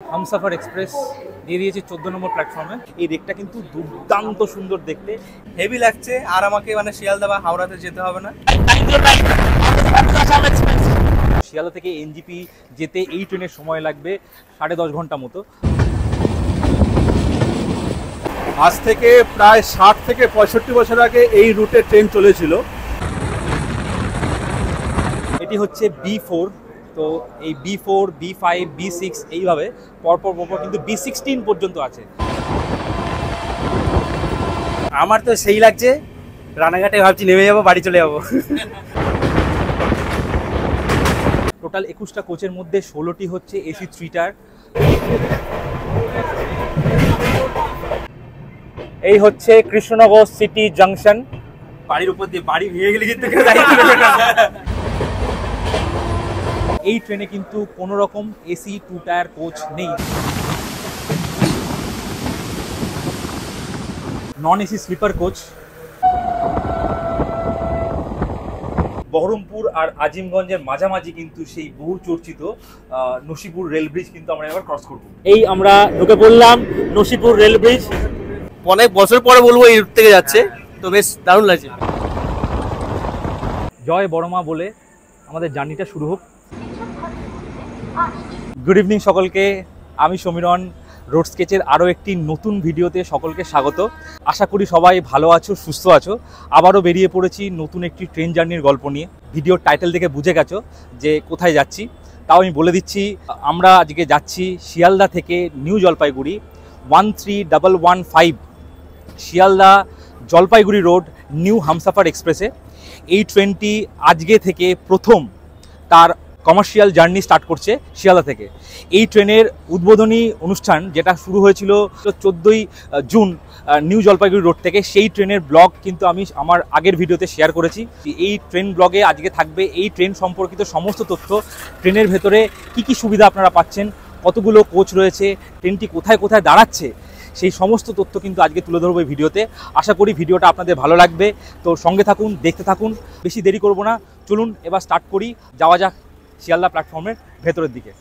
Humsafar express দিয়ে দিয়েছে 14 নম্বর প্ল্যাটফর্মে। এই রেকটা কিন্তু দুর্দান্ত সুন্দর দেখতে, হেভি লাগছে। আর আমাকে মানে শিয়ালদা বা হাওড়াতে যেতে হবে না। শিয়ালদা থেকে এনজিপি যেতে এই ট্রেনের সময় লাগবে 10.5 ঘন্টা মতো। আজ থেকে প্রায় 60 থেকে 65 বছর আগে এই রুটে ট্রেন চলেছিল। এটি হচ্ছে B4। তো এই B4, B5, B6 এইভাবে পরপর কিন্তু B16 পর্যন্ত আছে। আমার তো সেই লাগছে, রানাঘাটে ভাবছি নেমে যাবো, বাড়ি চলে যাবো। টোটাল 21টা কোচের মধ্যে 16টি হচ্ছে AC 3 টায়ার। এই হচ্ছে কৃষ্ণনগর সিটি জাংশন। বাড়ির উপর দিয়ে বাড়ি ভেঙে গেলে কিন্তু কেউ দায়িত্ব নেবে না। এই ট্রেনে কিন্তু কোনো রকম AC 2 টায়ার কোচ নেই। নন AC স্লিপার কোচ। বহরমপুর আর আজিমগঞ্জের মাঝামাঝি কিন্তু সেই বহু চর্চিত নসিপুর রেল ব্রিজ কিন্তু আমরা এবার ক্রস করব। এই আমরা ঢুকে পড়লাম নসিপুর রেল ব্রিজ। অনেক বছর পরে বলবো এই রুট থেকে যাচ্ছে, তো বেশ দারুণ লাগছে। জয় বড়মা বলে আমাদের জার্নিটা শুরু হোক। গুড ইভিনিং সকলকে, আমি সমীরণ। রোড স্কেচের আরও একটি নতুন ভিডিওতে সকলকে স্বাগত। আশা করি সবাই ভালো আছো, সুস্থ আছো। আবারও বেরিয়ে পড়েছি নতুন একটি ট্রেন জার্নির গল্প নিয়ে। ভিডিওর টাইটেল দেখে বুঝে গেছো যে কোথায় যাচ্ছি, তাও আমি বলে দিচ্ছি। আমরা আজকে যাচ্ছি শিয়ালদা থেকে new Jalpaiguri 13115 Sealdah Jalpaiguri road new Humsafar এক্সপ্রেসে। এই ট্রেনটি আজকে থেকে প্রথম তার কমার্শিয়াল জার্নি স্টার্ট করছে শিয়ালদা থেকে। এই ট্রেনের উদ্বোধনী অনুষ্ঠান যেটা শুরু হয়েছিল 14ই জুন নিউ জলপাইগুড়ি রোড থেকে, সেই ট্রেনের ব্লগ কিন্তু আমি আমার আগের ভিডিওতে শেয়ার করেছি। এই ট্রেন ব্লগে আজকে থাকবে এই ট্রেন সম্পর্কিত সমস্ত তথ্য। ট্রেনের ভেতরে কি কি সুবিধা আপনারা পাচ্ছেন, কতগুলো কোচ রয়েছে, ট্রেনটি কোথায় কোথায় দাঁড়াচ্ছে, সেই সমস্ত তথ্য কিন্তু আজকে তুলে ধরবো এই ভিডিওতে। আশা করি ভিডিওটা আপনাদের ভালো লাগবে। তো সঙ্গে থাকুন, দেখতে থাকুন। বেশি দেরি করব না, চলুন এবার স্টার্ট করি। যাওয়া যাক শিয়ালদা প্ল্যাটফর্মের ভেতরের দিকে।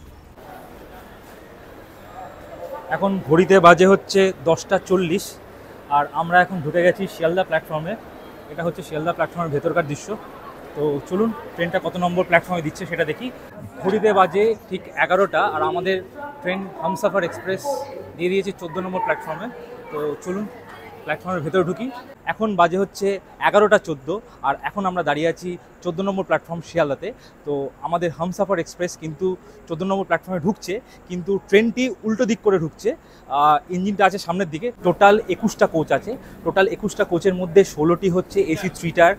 এখন ঘড়িতে বাজে হচ্ছে 10টা 40 আর আমরা এখন ঢুকে গেছি শিয়ালদা প্ল্যাটফর্মে। এটা হচ্ছে শিয়ালদা প্ল্যাটফর্মের ভেতরকার দৃশ্য। তো চলুন ট্রেনটা কত নম্বর প্ল্যাটফর্মে দিচ্ছে সেটা দেখি। ঘড়িতে বাজে ঠিক 11টা আর আমাদের ট্রেন হামসাফার এক্সপ্রেস দিয়ে দিয়েছে 14 নম্বর প্ল্যাটফর্মে। তো চলুন প্ল্যাটফর্মের ভেতরে ঢুকি। এখন বাজে হচ্ছে 11টা 14 আর এখন আমরা দাঁড়িয়ে আছি 14 নম্বর প্ল্যাটফর্ম শিয়ালদাতে। তো আমাদের হামসাফার এক্সপ্রেস কিন্তু 14 নম্বর প্ল্যাটফর্মে ঢুকছে, কিন্তু ট্রেনটি উল্টো দিক করে ঢুকছে। ইঞ্জিনটা আছে সামনের দিকে। টোটাল 21টা কোচ আছে। টোটাল 21টা কোচের মধ্যে 16টি হচ্ছে AC 3 টায়ার,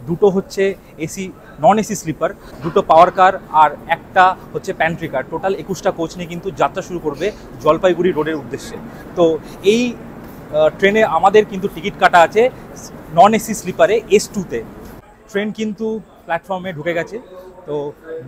দুটো হচ্ছে এসি নন এসি স্লিপার, দুটো পাওয়ার কার আর একটা হচ্ছে প্যান্ট্রি কার। টোটাল 21টা কোচ নিয়ে কিন্তু যাত্রা শুরু করবে জলপাইগুড়ি রোডের উদ্দেশ্যে। তো এই ট্রেনে আমাদের কিন্তু টিকিট কাটা আছে নন এসি স্লিপারে S2-তে। ট্রেন কিন্তু প্ল্যাটফর্মে ঢুকে গেছে। তো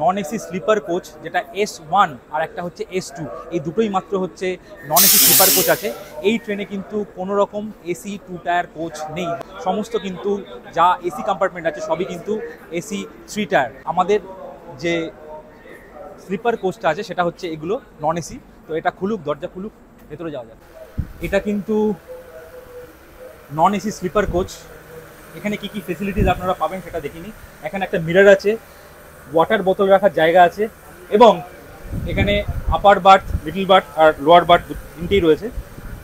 নন এসি স্লিপার কোচ যেটা S1 আর একটা হচ্ছে S2, এই দুটোই মাত্র হচ্ছে নন এসি স্লিপার কোচ আছে। এই ট্রেনে কিন্তু কোনো রকম AC 2 টায়ার কোচ নেই। সমস্ত কিন্তু যা এসি কম্পার্টমেন্ট আছে সবই কিন্তু AC 3 টায়ার। আমাদের যে স্লিপার কোচটা আছে সেটা হচ্ছে এগুলো নন এসি। তো এটা খুলুক, দরজা খুলুক, ভেতরে যাওয়া যাক। এটা কিন্তু নন এসি স্লিপার কোচ। এখানে কি কি ফেসিলিটিস আপনারা পাবেন সেটা দেখিনি। এখানে একটা মিরর আছে, ওয়াটার বোতল রাখার জায়গা আছে এবং এখানে আপার বার্থ, লিটল বার্থ আর লোয়ার বার্থ তিনটেই রয়েছে।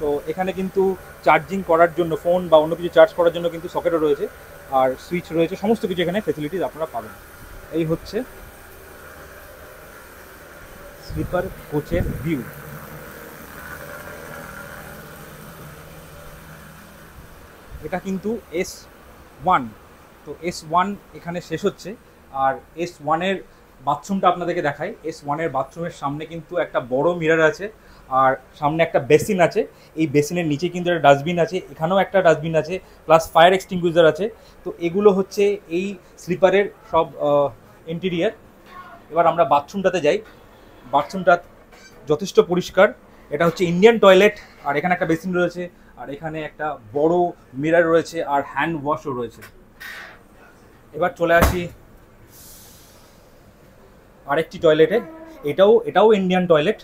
তো এখানে কিন্তু চার্জিং করার জন্য ফোন বা অন্য কিছু চার্জ করার জন্য কিন্তু সকেটও রয়েছে আর সুইচ রয়েছে। সমস্ত কিছু এখানে ফেসিলিটিস আপনারা পাবেন। এই হচ্ছে স্লিপার কোচের ভিউ। এটা কিন্তু S1। তো S1 এখানে শেষ হচ্ছে আর S1-এর বাথরুমটা আপনাদেরকে দেখাই। S1-এর বাথরুমের সামনে কিন্তু একটা বড় মিরর আছে আর সামনে একটা বেসিন আছে। এই বেসিনের নিচে কিন্তু একটা ডাস্টবিন আছে, এখানেও একটা ডাস্টবিন আছে, প্লাস ফায়ার এক্সটিংগুইজার আছে। তো এগুলো হচ্ছে এই স্লিপারের সব ইন্টেরিয়ার। এবার আমরা বাথরুমটাতে যাই। বাথরুমটা যথেষ্ট পরিষ্কার। এটা হচ্ছে ইন্ডিয়ান টয়লেট আর এখানে একটা বেসিন রয়েছে আর এখানে একটা বড় মিরর রয়েছে আর হ্যান্ড ওয়াশও রয়েছে। এবার চলে আসি আরেকটি টয়লেটে। এটাও ইন্ডিয়ান টয়লেট।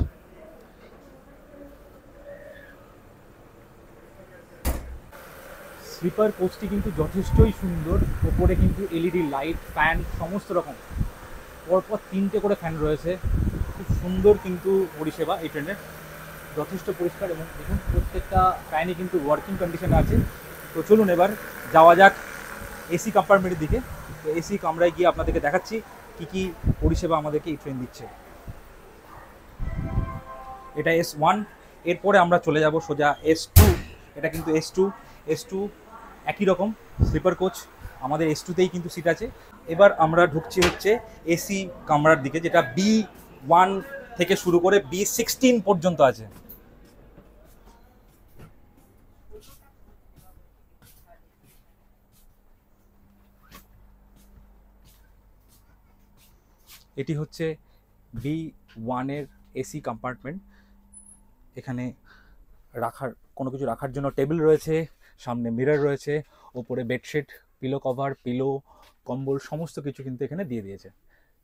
স্লিপার কোচটি কিন্তু যথেষ্টই সুন্দর। ওপরে কিন্তু এলইডি লাইট, ফ্যান সমস্ত রকম, পরপর 3টে করে ফ্যান রয়েছে। খুব সুন্দর কিন্তু পরিষেবা এই ট্রেনের, যথেষ্ট পরিষ্কার এবং দেখুন প্রত্যেকটা ফ্যানই কিন্তু ওয়ার্কিং কন্ডিশনে আছে। তো চলুন এবার যাওয়া যাক এসি কম্পার্টমেন্টের দিকে। তো এসি কামরায় গিয়ে আপনাদেরকে দেখাচ্ছি কী কী পরিষেবা আমাদেরকে এই ট্রেন দিচ্ছে। এটা S1, এরপরে আমরা চলে যাব সোজা S2। এটা কিন্তু S2 একই রকম স্লিপার কোচ, আমাদের S2তেই কিন্তু সিট আছে। এবার আমরা ঢুকছি হচ্ছে এসি কামরার দিকে, যেটা B1 থেকে শুরু করে B16 পর্যন্ত আছে। এটি হচ্ছে B1-এর এসি কম্পার্টমেন্ট। এখানে কোনো কিছু রাখার জন্য টেবিল রয়েছে, সামনে মিরর রয়েছে, ওপরে বেডশিট, পিলো কভার, পিলো, কম্বল সমস্ত কিছু কিন্তু এখানে দিয়ে দিয়েছে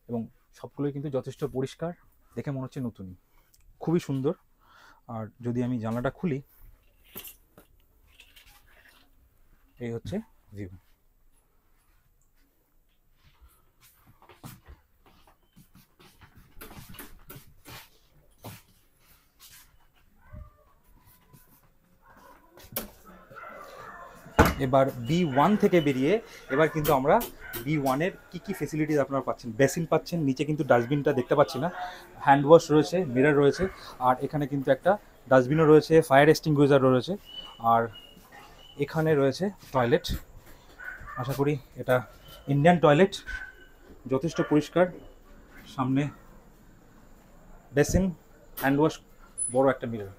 এবং সবগুলোই কিন্তু যথেষ্ট পরিষ্কার, দেখে মনে হচ্ছে নতুনই, খুবই সুন্দর। আর যদি আমি জানলাটা খুলি, এই হচ্ছে ভিউ। এবার B1 থেকে বেরিয়ে এবার কিন্তু আমরা B1-এর কী ফেসিলিটিস আপনারা পাচ্ছেন। বেসিন পাচ্ছেন, নিচে কিন্তু ডাস্টবিনটা দেখতে পাচ্ছি না, হ্যান্ড ওয়াশ রয়েছে, মিরর রয়েছে, আর এখানে কিন্তু একটা ডাস্টবিনও রয়েছে, ফায়ার এক্সটিংগুইজার রয়েছে, আর এখানে রয়েছে টয়লেট। আশা করি এটা ইন্ডিয়ান টয়লেট, যথেষ্ট পরিষ্কার। সামনে বেসিন, হ্যান্ড ওয়াশ, বড় একটা মিরর।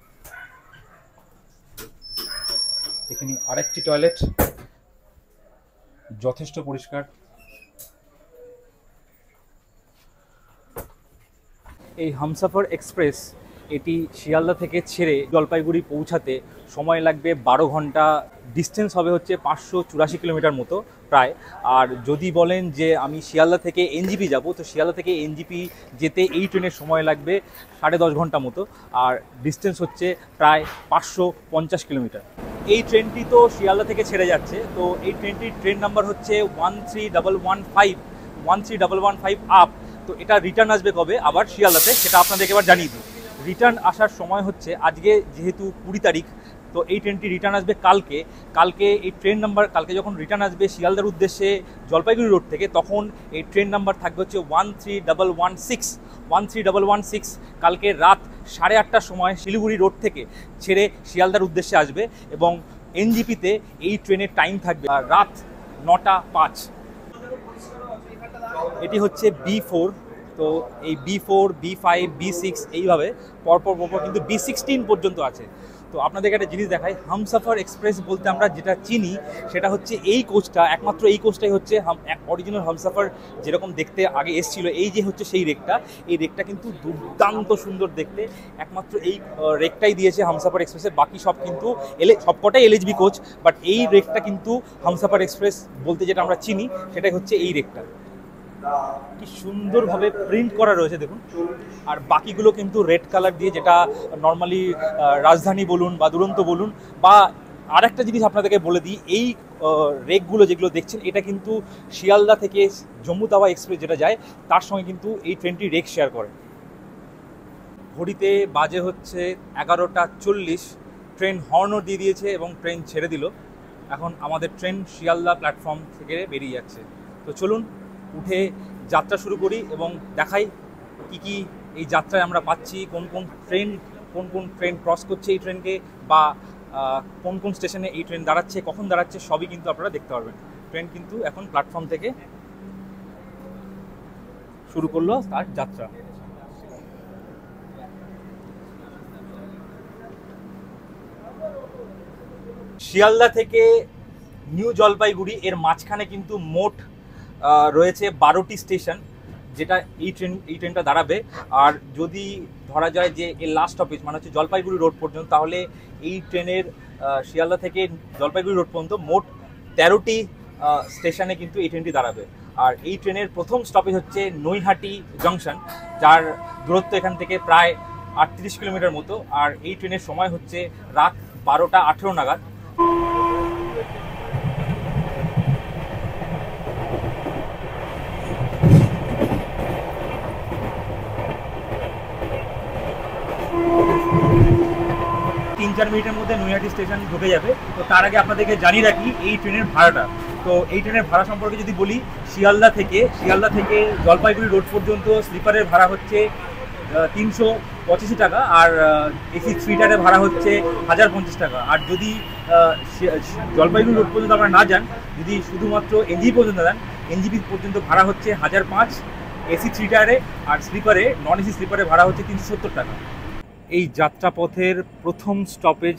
এখানে আরেকটি টয়লেট, যথেষ্ট পরিষ্কার। এই হামসফর এক্সপ্রেস এটি শিয়ালদা থেকে ছেড়ে জলপাইগুড়ি পৌঁছাতে সময় লাগবে 12 ঘন্টা। ডিস্টেন্স হবে হচ্ছে 584 কিলোমিটার মতো প্রায়। আর যদি বলেন যে আমি শিয়ালদা থেকে এনজিপি যাব, তো শিয়ালদা থেকে এনজিপি যেতে এই ট্রেনের সময় লাগবে 10.5 ঘন্টা মতো, আর ডিস্টেন্স হচ্ছে প্রায় 550 কিলোমিটার। এই ট্রেনটি তো শিয়ালদা থেকে ছেড়ে যাচ্ছে, তো এই ট্রেনটির ট্রেন নাম্বার হচ্ছে 13115 আপ। তো এটা রিটার্ন আসবে কবে আবার শিয়ালদাতে, সেটা আপনাদেরকে এবার জানিয়ে দিই। রিটার্ন আসার সময় হচ্ছে, আজকে যেহেতু 20 তারিখ, তো এই ট্রেনটি রিটার্ন আসবে কালকে এই ট্রেন নাম্বার, কালকে যখন রিটার্ন আসবে শিয়ালদার উদ্দেশ্যে জলপাইগুড়ি রোড থেকে, তখন এই ট্রেন নাম্বার থাকবে হচ্ছে 13116। কালকে রাত 8:30টার সময় শিলিগুড়ি রোড থেকে ছেড়ে শিয়ালদার উদ্দেশ্যে আসবে এবং এনজিপিতে এই ট্রেনের টাইম থাকবে রাত 9:05। এটি হচ্ছে B4। তো এই B4, B5, B6 এইভাবে পরপর কিন্তু B16 পর্যন্ত আছে। তো আপনাদেরকে একটা জিনিস দেখাই, হামসফর এক্সপ্রেস বলতে আমরা যেটা চিনি সেটা হচ্ছে এই কোচটা, একমাত্র এই কোচটাই হচ্ছে অরিজিনাল হামসফর যেরকম দেখতে আগে এসেছিল। এই যে হচ্ছে সেই রেকটা, এই রেকটা কিন্তু দুর্দান্ত সুন্দর দেখতে, একমাত্র এই রেকটাই দিয়েছে হামসফর এক্সপ্রেসে। বাকি সব কিন্তু সবকটাই LHB কোচ, বাট এই রেকটা কিন্তু হামসফর এক্সপ্রেস বলতে যেটা আমরা চিনি সেটাই হচ্ছে এই রেকটা। কি সুন্দরভাবে প্রিন্ট করা রয়েছে দেখুন। আর বাকিগুলো কিন্তু রেড কালার দিয়ে, যেটা নর্মালি রাজধানী বলুন বা দুরন্ত বলুন। বা আরেকটা জিনিস আপনাদেরকে বলে দিই, এই রেকগুলো যেগুলো দেখছেন, এটা কিন্তু শিয়ালদা থেকে জম্মু তাওয়া এক্সপ্রেস যেটা যায় তার সঙ্গে কিন্তু এই ট্রেনটি রেক শেয়ার করে। ঘড়িতে বাজে হচ্ছে 11:40। ট্রেন হর্নও দিয়ে দিয়েছে এবং ট্রেন ছেড়ে দিল। এখন আমাদের ট্রেন শিয়ালদা প্ল্যাটফর্ম থেকে বেরিয়ে যাচ্ছে। তো চলুন উঠে যাত্রা শুরু করি এবং দেখাই কি এই যাত্রায় আমরা পাচ্ছি, কোন কোন ট্রেন ক্রস করছে এই ট্রেনকে, বা কোন কোন স্টেশনে এই ট্রেন দাঁড়াচ্ছে, কখন দাঁড়াচ্ছে, সবই কিন্তু আপনারা দেখতে পারবেন। ট্রেন কিন্তু এখন প্ল্যাটফর্ম থেকে শুরু করলো তার যাত্রা। শিয়ালদা থেকে নিউ জলপাইগুড়ি এর মাঝখানে কিন্তু মোট রয়েছে 12টি স্টেশন, যেটা এই ট্রেনটা দাঁড়াবে। আর যদি ধরা যায় যে এর লাস্ট স্টপেজ মানে হচ্ছে জলপাইগুড়ি রোড পর্যন্ত, তাহলে এই ট্রেনের শিয়ালদা থেকে জলপাইগুড়ি রোড পর্যন্ত মোট 13টি স্টেশনে কিন্তু এই ট্রেনটি দাঁড়াবে। আর এই ট্রেনের প্রথম স্টপেজ হচ্ছে নৈহাটি জংশন, যার দূরত্ব এখান থেকে প্রায় 38 কিলোমিটার মতো। আর এই ট্রেনের সময় হচ্ছে রাত 12:18 নাগাদ। 3-4 মিনিটের মধ্যে নৈহাটি স্টেশন ঢুকে যাবে। তো তার আগে আপনাদেরকে জানিয়ে রাখি এই ট্রেনের ভাড়াটা। তো এই ট্রেনের ভাড়া সম্পর্কে যদি বলি, শিয়ালদা থেকে জলপাইগুড়ি রোড পর্যন্ত স্লিপারের ভাড়া হচ্ছে 385 টাকা, আর এসি 3 ভাড়া হচ্ছে 1050 টাকা। আর যদি জলপাইগুড়ি রোড পর্যন্ত আমরা না যান, যদি শুধুমাত্র এনজিপি পর্যন্ত যান, এনজিপি পর্যন্ত ভাড়া হচ্ছে 1005 এসি 3 আর স্লিপারে নন এসি স্লিপারে ভাড়া হচ্ছে 370 টাকা। এই যাত্রাপথের প্রথম স্টপেজ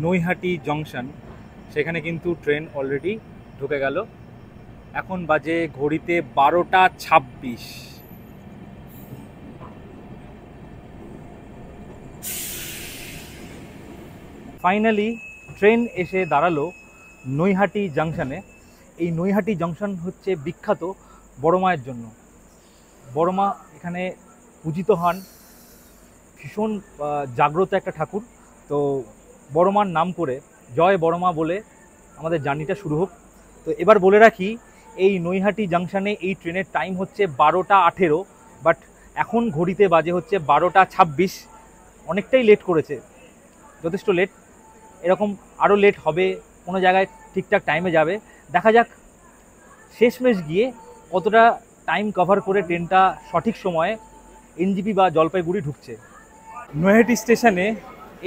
নৈহাটি জংশন, সেখানে কিন্তু ট্রেন অলরেডি ঢুকে গেল। এখন বাজে ঘড়িতে 12টা 26। ফাইনালি ট্রেন এসে দাঁড়ালো নৈহাটি জাংশনে। এই নৈহাটি জাংশন হচ্ছে বিখ্যাত বড় মায়ের জন্য। বড় মা এখানে পূজিত হন, ভীষণ জাগ্রত একটা ঠাকুর। তো বড় মার নাম করে জয় বড় মা বলে আমাদের জার্নিটা শুরু হোক। তো এবার বলে রাখি, এই নৈহাটি জাংশনে এই ট্রেনের টাইম হচ্ছে 12টা 18, বাট এখন ঘড়িতে বাজে হচ্ছে 12টা 26। অনেকটাই লেট করেছে, যথেষ্ট লেট। এরকম আরও লেট হবে, কোনো জায়গায় ঠিকঠাক টাইমে যাবে। দেখা যাক শেষমেশ গিয়ে কতটা টাইম কভার করে ট্রেনটা সঠিক সময়ে এনজিপি বা জলপাইগুড়ি ঢুকছে। নৈহাটি স্টেশনে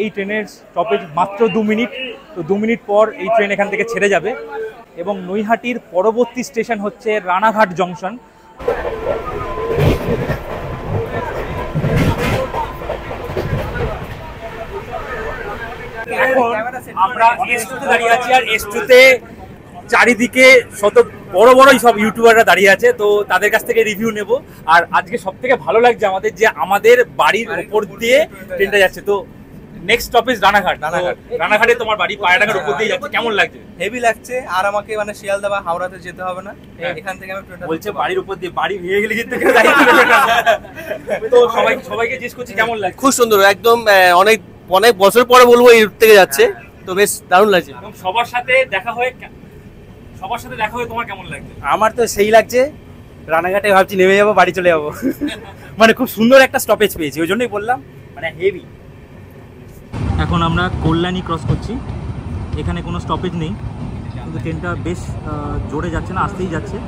এই ট্রেনের স্টপেজ মাত্র 2 মিনিট। তো 2 মিনিট পর এই ট্রেন এখান থেকে ছেড়ে যাবে এবং নৈহাটির পরবর্তী স্টেশন হচ্ছে রানাঘাট জংশন। এখন আমরা S2-তে দাঁড়িয়ে আছি, আর S2-তে চারিদিকে শত বড় বড় সব ইউটিউবাররা দাঁড়িয়ে আছে। তো তাদের কাছ থেকে রিভিউ নেব। আর আজকে সব থেকে ভালো লাগছে আমাদের যে আমাদের বাড়ির উপর দিয়ে ট্রেনটা যাচ্ছে। তো নেক্সট স্টপেজ রানাঘাট। রানাঘাটে তোমার বাড়ি পায়রাঘাট উপর দিয়ে যাচ্ছে, কেমন লাগছে? হেভি লাগছে। আর আমাকে মানে শিয়ালদা বা হাওড়াতে যেতে হবে না, এখান থেকে আমি ট্রেনটা বলছে বাড়ির উপর দিয়ে, বাড়ি ভেঙে গেলে যেতে। তো সবাইকে জিজ্ঞেস করছি কেমন লাগছে। খুব সুন্দর, একদম অনেক অনেক বছর পরে বলবো এই রুট থেকে যাচ্ছে, তো বেশ দারুণ লাগছে। এবং সবার সাথে দেখা হয়ে তোমার কেমন লাগছে? আমার তো সেই লাগছে, রানাঘাটে ভাবছি নেমে যাবো, বাড়ি চলে যাবো। মানে খুব সুন্দর একটা স্টপেজ পেয়েছি, ওই জন্যই বললাম, মানে হেভি। এখন আমরা কল্যাণী ক্রস করছি। এখানে কোনো স্টপেজ নেই, কিন্তু ট্রেনটা বেশ জোরে যাচ্ছে না, আসতেই যাচ্ছে।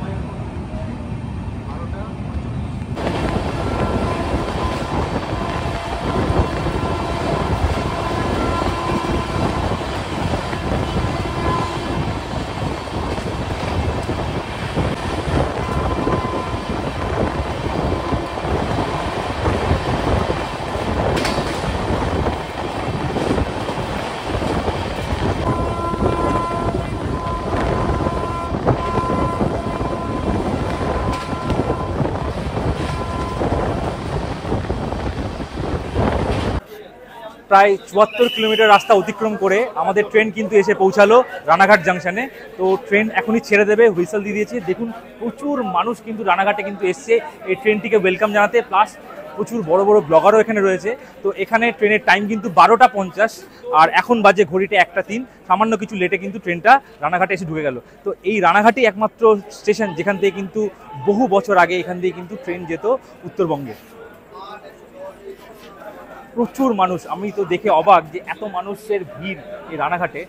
প্রায় 74 কিলোমিটার রাস্তা অতিক্রম করে আমাদের ট্রেন কিন্তু এসে পৌঁছালো রানাঘাট জাংশনে। তো ট্রেন এখনই ছেড়ে দেবে, হুইসেল দিয়ে দিয়েছে। দেখুন প্রচুর মানুষ কিন্তু রানাঘাটে কিন্তু এসছে এই ট্রেনটিকে ওয়েলকাম জানাতে, প্লাস প্রচুর বড় বড় ব্লগারও এখানে রয়েছে। তো এখানে ট্রেনের টাইম কিন্তু 12টা 50, আর এখন বাজে ঘড়িতে 1টা 3। সামান্য কিছু লেটে কিন্তু ট্রেনটা রানাঘাটে এসে ঢুকে গেল। তো এই রানাঘাটই একমাত্র স্টেশন যেখান থেকে কিন্তু বহু বছর আগে এখান দিয়ে কিন্তু ট্রেন যেত উত্তরবঙ্গে। প্রচুর মানুষ, আমি তো দেখে অবাক যে এত মানুষের ভিড় এই রানাঘাটে।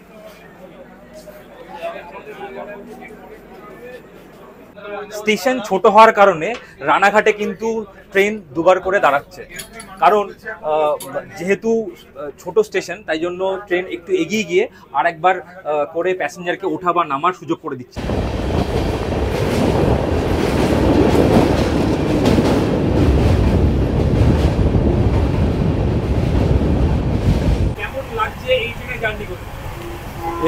স্টেশন ছোট হওয়ার কারণে রানাঘাটে কিন্তু ট্রেন দুবার করে দাঁড়াচ্ছে, কারণ যেহেতু ছোট স্টেশন তাই জন্য ট্রেন একটু এগিয়ে গিয়ে আর একবার করে প্যাসেঞ্জারকে ওঠা বা নামার সুযোগ করে দিচ্ছে। কেমন লাগছে এই ট্রেনে জার্নি করতে?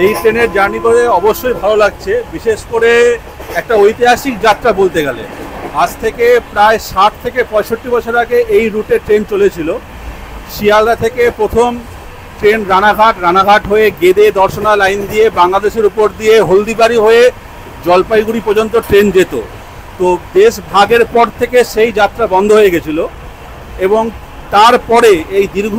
এই ট্রেনের জার্নি করে অবশ্যই ভালো লাগছে, বিশেষ করে একটা ঐতিহাসিক যাত্রা বলতে গেলে। আজ থেকে প্রায় 60 থেকে 65 বছর আগে এই রুটে ট্রেন চলেছিল। শিয়ালদা থেকে প্রথম ট্রেন রানাঘাট হয়ে গেদে দর্শনা লাইন দিয়ে বাংলাদেশের উপর দিয়ে হলদিবাড়ি হয়ে জলপাইগুড়ি পর্যন্ত ট্রেন যেত। তো দেশ ভাগের পর থেকে সেই যাত্রা বন্ধ হয়ে গেছিল, এবং তারপরে এই দীর্ঘ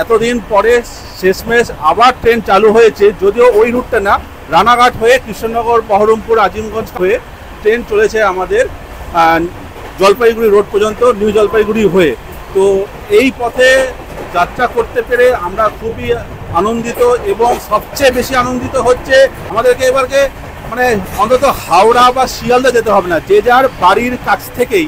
এতদিন পরে শেষমেশ আবার ট্রেন চালু হয়েছে, যদিও ওই রুটটা না, রানাঘাট হয়ে কৃষ্ণনগর, বহরমপুর, আজিমগঞ্জ হয়ে ট্রেন চলেছে আমাদের জলপাইগুড়ি রোড পর্যন্ত, নিউ জলপাইগুড়ি হয়ে। তো এই পথে যাত্রা করতে পেরে আমরা খুবই আনন্দিত, এবং সবচেয়ে বেশি আনন্দিত হচ্ছে আমাদেরকে এবারকে মানে অন্তত হাওড়া বা শিয়ালদা যেতে হবে না, যে যার বাড়ির কাছ থেকেই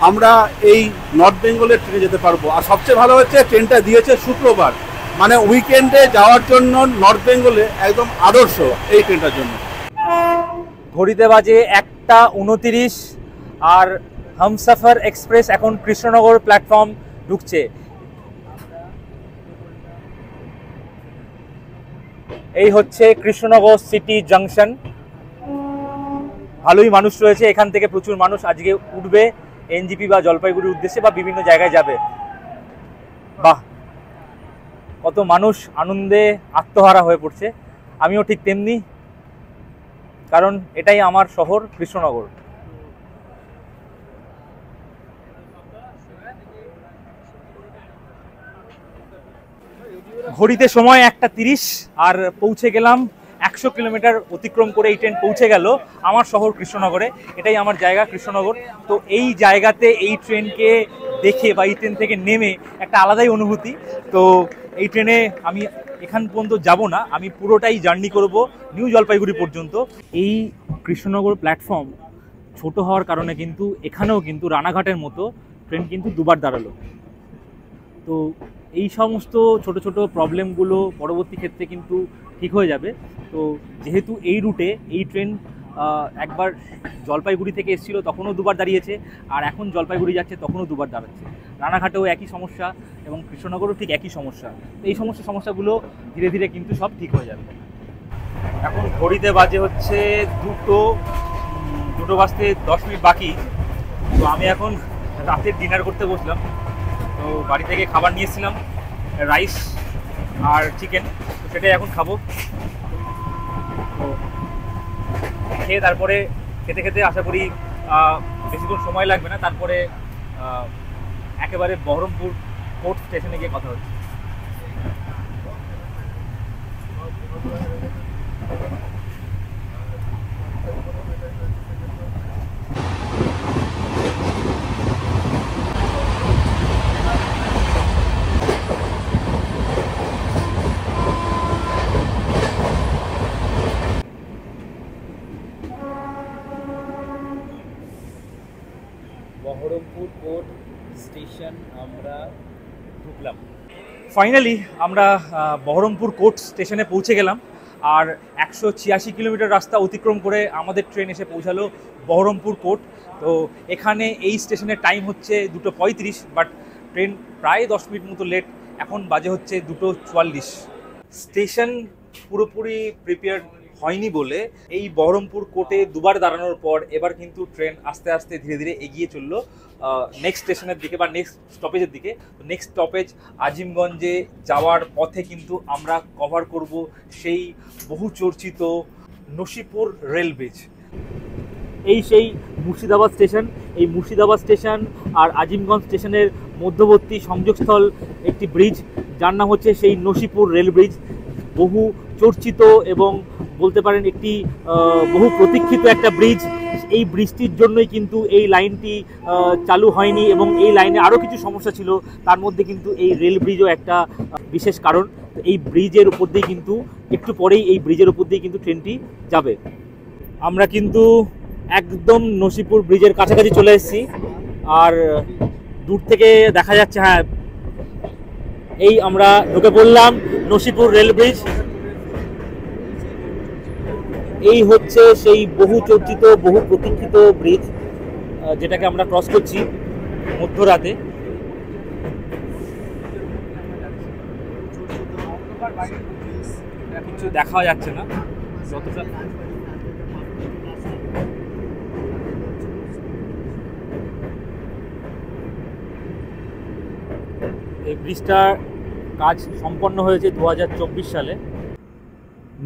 আমরা এই নর্থ বেঙ্গলের ট্রেনে যেতে পারবো। আর সবচেয়ে ভালো হচ্ছে ট্রেনটা দিয়েছে শুক্রবার, মানে উইকেন্ডে যাওয়ার জন্য নর্থ বেঙ্গলে একদম আদর্শ এই ট্রেনটার জন্য। ঘড়িতে বাজে 1:29 আর হামসফর এক্সপ্রেস এখন কৃষ্ণনগর প্ল্যাটফর্ম ঢুকছে। এই হচ্ছে কৃষ্ণনগর সিটি জাংশন। ভালোই মানুষ রয়েছে, এখান থেকে প্রচুর মানুষ আজকে উঠবে এনজিপি বা জলপাইগুড়ির উদ্দেশ্যে বা বিভিন্ন জায়গায় যাবে। বাহ, কত মানুষ আনন্দে আত্মহারা হয়ে পড়ছে। আমিও ঠিক তেমনি, কারণ এটাই আমার শহর কৃষ্ণনগর। ঘড়িতে সময় 1:30 আর পৌঁছে গেলাম 100 কিলোমিটার অতিক্রম করে এই ট্রেন পৌঁছে গেল আমার শহর কৃষ্ণনগরে। এটাই আমার জায়গা কৃষ্ণনগর। তো এই জায়গাতে এই ট্রেনকে দেখে বা এই ট্রেন থেকে নেমে একটা আলাদাই অনুভূতি। তো এই ট্রেনে আমি এখান পর্যন্ত যাব না, আমি পুরোটাই জার্নি করব নিউ জলপাইগুড়ি পর্যন্ত। এই কৃষ্ণনগর প্ল্যাটফর্ম ছোট হওয়ার কারণে কিন্তু এখানেও কিন্তু রানাঘাটের মতো ট্রেন কিন্তু দুবার দাঁড়ালো। তো এই সমস্ত ছোট ছোট প্রবলেমগুলো পরবর্তী ক্ষেত্রে কিন্তু ঠিক হয়ে যাবে। তো যেহেতু এই রুটে এই ট্রেন একবার জলপাইগুড়ি থেকে এসেছিল তখনও দুবার দাঁড়িয়েছে, আর এখন জলপাইগুড়ি যাচ্ছে তখনও দুবার দাঁড়াচ্ছে। রানাঘাটেও একই সমস্যা এবং কৃষ্ণনগরও ঠিক একই সমস্যা। তো এই সমস্যাগুলো ধীরে ধীরে কিন্তু সব ঠিক হয়ে যাবে। এখন ঘড়িতে বাজে হচ্ছে 2 বাজতে 10 মিনিট বাকি। তো আমি এখন রাতের ডিনার করতে বসলাম। তো বাড়ি থেকে খাবার নিয়ে এসেছিলাম, রাইস আর চিকেন, তো সেটাই এখন খাবো। তো খেয়ে তারপরে খেতে খেতে আশা করি বেশিক্ষণ সময় লাগবে না, তারপরে একেবারে বহরমপুর কোর্ট স্টেশনে গিয়ে কথা হচ্ছে। বহরমপুর কোর্ট স্টেশন আমরা ঢুকলাম। ফাইনালি আমরা বহরমপুর কোর্ট স্টেশনে পৌঁছে গেলাম। আর 186 কিলোমিটার রাস্তা অতিক্রম করে আমাদের ট্রেন এসে পৌঁছালো বহরমপুর কোর্ট। তো এখানে এই স্টেশনের টাইম হচ্ছে 2:35, বাট ট্রেন প্রায় 10 মিনিট মতো লেট। এখন বাজে হচ্ছে 2:44। স্টেশন পুরোপুরি প্রিপেয়ার হয়নি বলে এই বহরমপুর কোর্টে দুবার দাঁড়ানোর পর এবার কিন্তু ট্রেন আস্তে আস্তে ধীরে ধীরে এগিয়ে চললো নেক্সট স্টেশনের দিকে বা নেক্সট স্টপেজের দিকে। তো নেক্সট স্টপেজ আজিমগঞ্জে যাওয়ার পথে কিন্তু আমরা কভার করব সেই বহু চর্চিত নসিপুর রেল ব্রিজ। এই সেই মুর্শিদাবাদ স্টেশন। এই মুর্শিদাবাদ স্টেশন আর আজিমগঞ্জ স্টেশনের মধ্যবর্তী সংযোগস্থল একটি ব্রিজ, যার নাম হচ্ছে সেই নসিপুর রেল ব্রিজ। বহু চর্চিত এবং বলতে পারেন একটি বহু প্রতীক্ষিত একটা ব্রিজ। এই ব্রিজটির জন্যই কিন্তু এই লাইনটি চালু হয়নি এবং এই লাইনে আরও কিছু সমস্যা ছিল, তার মধ্যে কিন্তু এই রেল ব্রিজও একটা বিশেষ কারণ। এই ব্রিজের উপর দিয়ে কিন্তু একটু পরেই এই ব্রিজের উপর দিয়ে কিন্তু ট্রেনটি যাবে। আমরা কিন্তু একদম নসিপুর ব্রিজের কাছাকাছি চলে এসেছি। আর দূর থেকে দেখা যাচ্ছে, হ্যাঁ, এই আমরা ঢুকে পড়লাম নসিপুর রেল ব্রিজ। এই হচ্ছে সেই বহু চর্চিত বহু প্রতীক্ষিত ব্রিজ, যেটাকে আমরা ক্রস করছি মধ্যরাতে। কিছু দেখা যাচ্ছে না যতটা। এই ব্রিজটার কাজ সম্পন্ন হয়েছে 2024 সালে।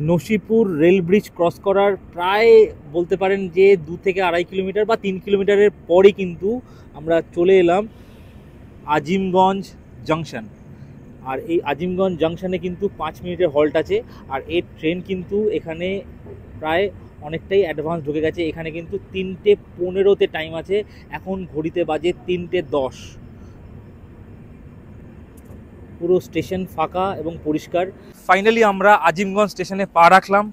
নসিপুর রেল ব্রিজ ক্রস করার প্রায় বলতে পারেন যে 2 থেকে 2.5 কিলোমিটার বা 3 কিলোমিটারের পরে কিন্তু আমরা চলে এলাম আজিমগঞ্জ জাংশন। আর এই আজিমগঞ্জ জাংশনে কিন্তু 5 মিনিটের হল্ট আছে। আর এই ট্রেন কিন্তু এখানে প্রায় অনেকটাই অ্যাডভান্স ঢুকে গেছে। এখানে কিন্তু 3:15-তে টাইম আছে, এখন ঘড়িতে বাজে 3:10। পুরো স্টেশন ফাঁকা এবং পরিষ্কার। ফাইনালি আমরা আজিমগঞ্জ স্টেশনে পা রাখলাম।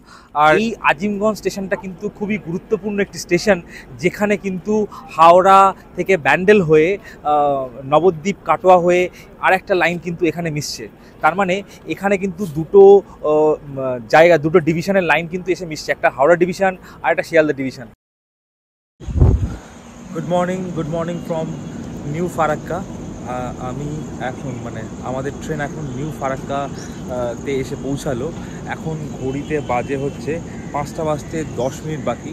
আর এই আজিমগঞ্জ স্টেশনটা কিন্তু খুবই গুরুত্বপূর্ণ একটি স্টেশন, যেখানে কিন্তু হাওড়া থেকে ব্যান্ডেল হয়ে নবদ্বীপ কাটোয়া হয়ে আর একটা লাইন কিন্তু এখানে মিশছে। তার মানে এখানে কিন্তু দুটো জায়গা, দুটো ডিভিশনের লাইন কিন্তু এসে মিশছে, একটা হাওড়া ডিভিশন আর একটা Sealdah division. Good morning from new Farakka. আমি এখন আমাদের ট্রেন এখন নিউ ফারাক্কাতে এসে পৌঁছালো। এখন ঘড়িতে বাজে হচ্ছে 5টা বাজতে 10 মিনিট বাকি।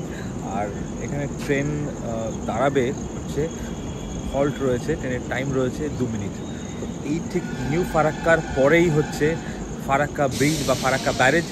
আর এখানে ট্রেন দাঁড়াবে হচ্ছে, হল্ট রয়েছে, ট্রেনের টাইম রয়েছে 2 মিনিট। তো এই ঠিক নিউ ফারাক্কার পরেই হচ্ছে ফারাক্কা ব্রিজ বা ফারাক্কা ব্যারেজ।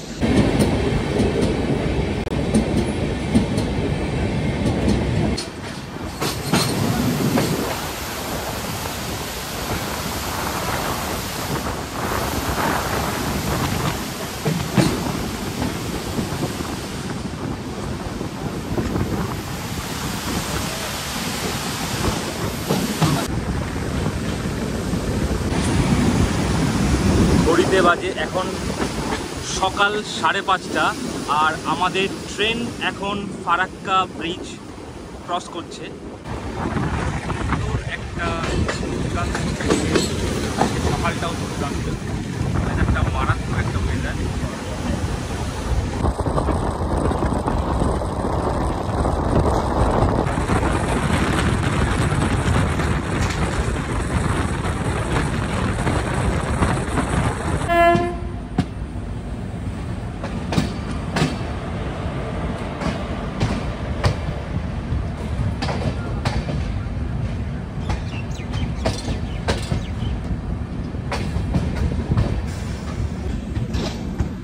ঘড়িতে বাজে এখন সকাল 5:30 আর আমাদের ট্রেন এখন ফারাক্কা ব্রিজ ক্রস করছে। একটা সকালটাও দুর্দান্ত, একটা মারাত্মক একটা ওয়েদার।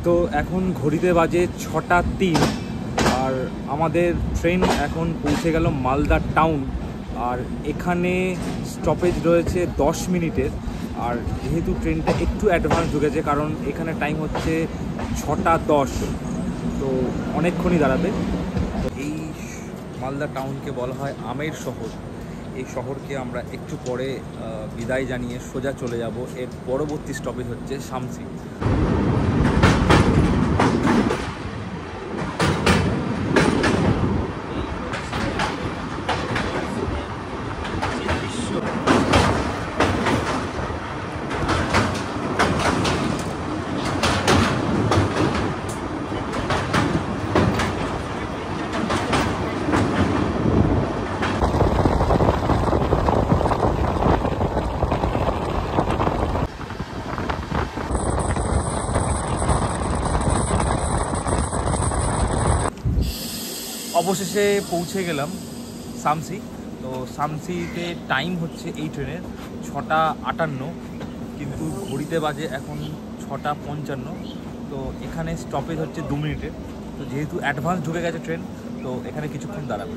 তো এখন ঘড়িতে বাজে 6:03 আর আমাদের ট্রেন এখন পৌঁছে গেল মালদা টাউন। আর এখানে স্টপেজ রয়েছে 10 মিনিটের। আর যেহেতু ট্রেনটা একটু অ্যাডভান্স ঢুকেছে, কারণ এখানে টাইম হচ্ছে 6:10, তো অনেকক্ষণই দাঁড়াবে। তো এই মালদা টাউনকে বলা হয় আমের শহর। এই শহরকে আমরা একটু পরে বিদায় জানিয়ে সোজা চলে যাব। এর পরবর্তী স্টপেজ হচ্ছে শামসি। অবশেষে পৌঁছে গেলাম শামসি। তো শামসিতে টাইম হচ্ছে এই ট্রেনের 6:58, কিন্তু ঘড়িতে বাজে এখন 6:55। তো এখানে স্টপেজ হচ্ছে 2 মিনিটের। তো যেহেতু অ্যাডভান্স ঢুকে গেছে ট্রেন, তো এখানে কিছুক্ষণ দাঁড়াবে।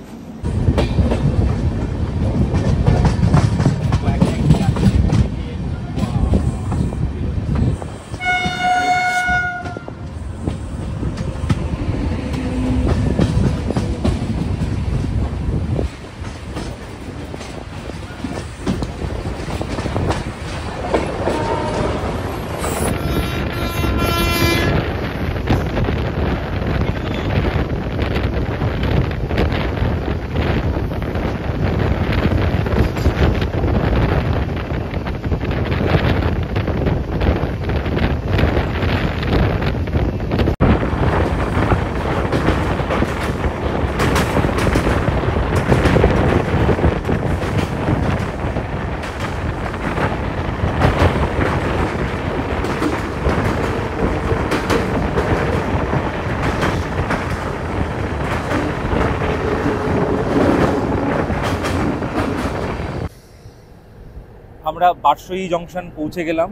আমরা বারসই জংশন পৌঁছে গেলাম।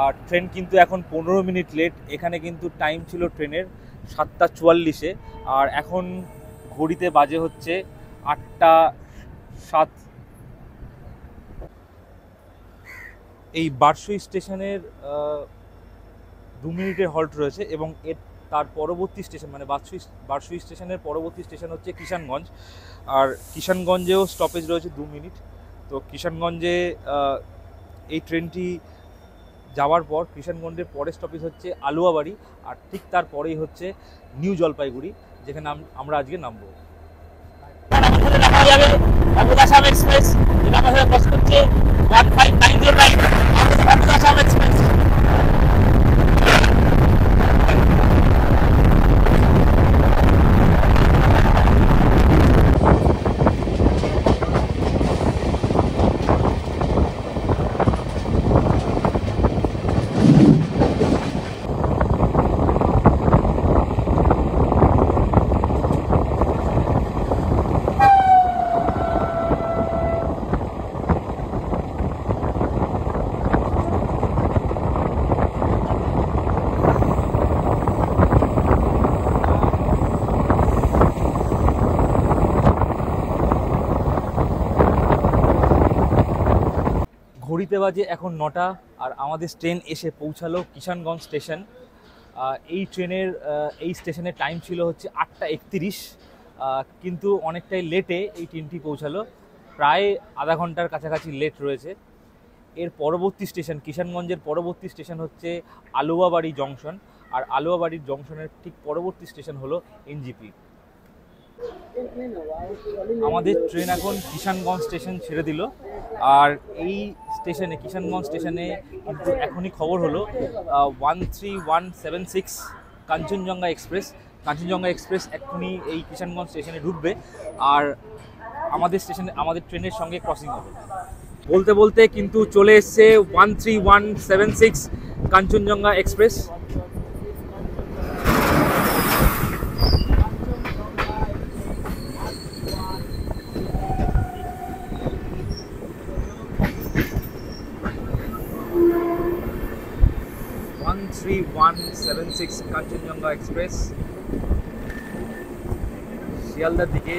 আর ট্রেন কিন্তু এখন 15 মিনিট লেট। এখানে কিন্তু টাইম ছিল ট্রেনের 7:44, আর এখন ঘড়িতে বাজে হচ্ছে 8:07। এই বারসই স্টেশনের 2 মিনিটের হল্ট রয়েছে, এবং তার পরবর্তী স্টেশন বারসই স্টেশনের পরবর্তী স্টেশন হচ্ছে কিষানগঞ্জ। আর কিষানগঞ্জেও স্টপেজ রয়েছে 2 মিনিট। তো কিষানগঞ্জে এই ট্রেনটি যাওয়ার পর কিষানগঞ্জের পরের স্টপেজ হচ্ছে আলুয়াবাড়ি, আর ঠিক তারপরেই হচ্ছে নিউ জলপাইগুড়ি, যেখানে আমরা আজকে নামবো। এক্সপ্রেস যেটা আমাদের কষ্ট হচ্ছে 15909 এক্সপ্রেস। ঘড়িতে বাজে এখন 9টা, আর আমাদের ট্রেন এসে পৌঁছালো কিষানগঞ্জ স্টেশন। এই স্টেশনের টাইম ছিল হচ্ছে 8টা 31, কিন্তু অনেকটাই লেটে এই ট্রেনটি পৌঁছালো, প্রায় আধা ঘন্টার কাছাকাছি লেট রয়েছে। এর পরবর্তী স্টেশন, কিষানগঞ্জের পরবর্তী স্টেশন হচ্ছে আলুয়াবাড়ি জংশন, আর আলুয়াবাড়ির জংশনের ঠিক পরবর্তী স্টেশন হলো এনজিপি। আমাদের ট্রেন এখন কিষানগঞ্জ স্টেশন ছেড়ে দিল, আর এই স্টেশনে কিষানগঞ্জ স্টেশনে কিন্তু এখনই খবর হলো 13176 কাঞ্চনজঙ্ঘা এক্সপ্রেস এক্ষুনি এই কিষানগঞ্জ স্টেশনে ঢুকবে, আর আমাদের ট্রেনের সঙ্গে ক্রসিং হবে। বলতে বলতে কিন্তু চলে এসছে 13176 কাঞ্চনজঙ্ঘা এক্সপ্রেস। কাঞ্চনজঙ্ঘা এক্সপ্রেস শিয়ালদার দিকে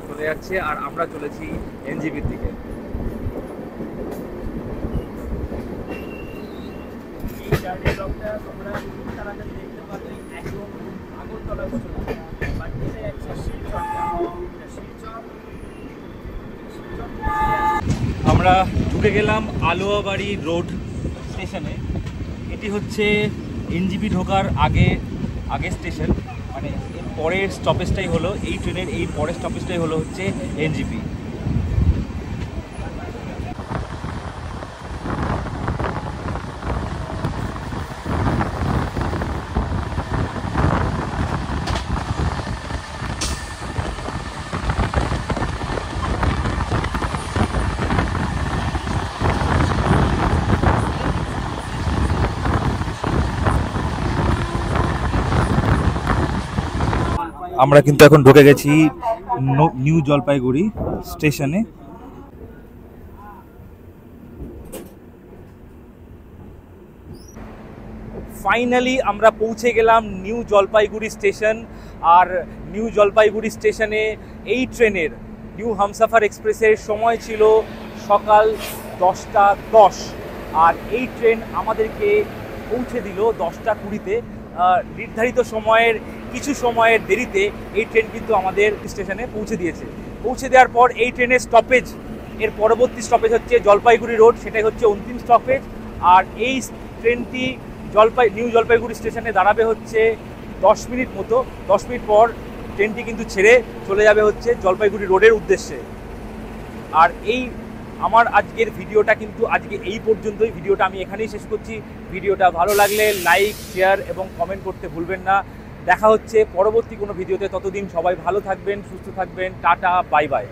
চলে যাচ্ছে, আর আমরা চলেছি এনজিপির দিকে। আমরা ঢুকে গেলাম আলুয়াবাড়ি রোড স্টেশনে। এটি হচ্ছে এনজিপি ঢোকার আগে স্টেশন, মানে এর পরের স্টপেজটাই হলো এই ট্রেনের পরের স্টপেজটাই হলো হচ্ছে এনজিপি। আমরা কিন্তু এখন ঢুকে গেছি নিউ জলপাইগুড়ি স্টেশনে। ফাইনালি আমরা পৌঁছে গেলাম নিউ জলপাইগুড়ি স্টেশন, আর নিউ জলপাইগুড়ি স্টেশনে এই ট্রেনের নিউ হামসাফার এক্সপ্রেসের সময় ছিল সকাল 10টা 10, আর এই ট্রেন আমাদেরকে পৌঁছে দিল 10টা 20-তে। নির্ধারিত সময়ের কিছু সময়ের দেরিতে এই ট্রেন কিন্তু আমাদের স্টেশনে পৌঁছে দিয়েছে। পৌঁছে দেওয়ার পর এই ট্রেনের স্টপেজ, এর পরবর্তী স্টপেজ হচ্ছে জলপাইগুড়ি রোড, সেটাই হচ্ছে অন্তিম স্টপেজ। আর এই ট্রেনটি নিউ জলপাইগুড়ি স্টেশনে দাঁড়াবে হচ্ছে 10 মিনিট মতো। 10 মিনিট পর ট্রেনটি কিন্তু ছেড়ে চলে যাবে হচ্ছে জলপাইগুড়ি রোডের উদ্দেশ্যে। আর আমার আজকের ভিডিওটা কিন্তু আজকে এই পর্যন্তই। ভিডিওটা আমি এখানেই শেষ করছি। ভিডিওটা ভালো লাগলে লাইক, শেয়ার এবং কমেন্ট করতে ভুলবেন না। দেখা হচ্ছে পরবর্তী কোনো ভিডিওতে। ততদিন সবাই ভালো থাকবেন, সুস্থ থাকবেন। Tata, bye bye.